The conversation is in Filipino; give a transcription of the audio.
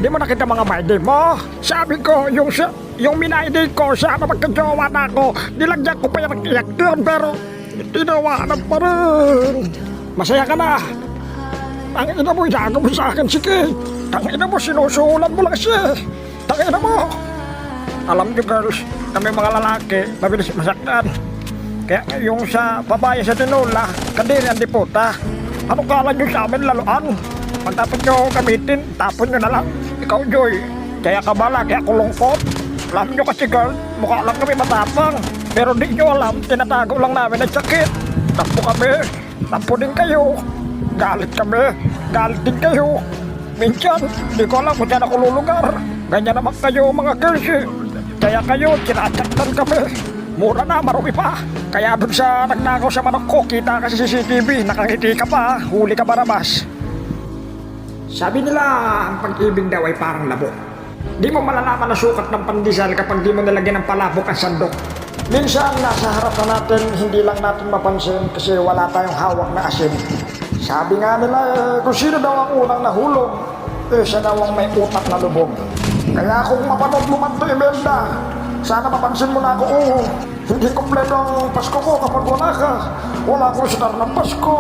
Di mo nakita mga birthday mo? Sabi ko, yung minayday ko, sana magkajowa na ako. Nilagyan ko pa yung iyak doon, pero tinawanan pa rin. Masaya ka na. Ang ina mo, ilago mo sa akin, sige. Ang ina mo, sinusulan mo lang siya. Ang ina mo. Alam nyo girls, kami mga lalaki, mabilis masaktan. Kaya yung sa babae sa tinola, kadiri ang diputa. Ano kala nyo sa amin laluan? Pagtapos nyo gamitin, tapon nyo na lang. Ikaw, Joy, kaya ka bala, kaya kulungkot. Alam nyo kasi girl, mukha lang kami matapang. Pero di nyo alam, tinatago lang namin ang sakit. Tampo kami, tampo din kayo. Galit kami, galit din kayo. Minsan, di ko alam kung saan ako lulugar. Ganyan naman kayo mga girls eh. Kaya kayo, sinasaktan kami. Mura na, marumi pa. Kaya dun sa nagnakaw sa manok ko, kita ka sa CCTV, nakangiti ka pa, huli ka Barabas. Sabi nila, ang pag-ibig daw ay parang labok. Di mo malalaman na sukat ng pandesal kapag di mo nilagyan ng palabok ang sandok. Minsan, nasa harap na natin, hindi lang natin mapansin kasi wala tayong hawak na asin. Sabi nga nila, kung sino daw ang unang nahulog, siya daw ang may utak na lubog. Kaya kung mapanood mo man to, Imelda, sana mapansin mo na ako, hindi kompleto ang Pasko ko kapag wala ka. Wala akong sitar ng Pasko.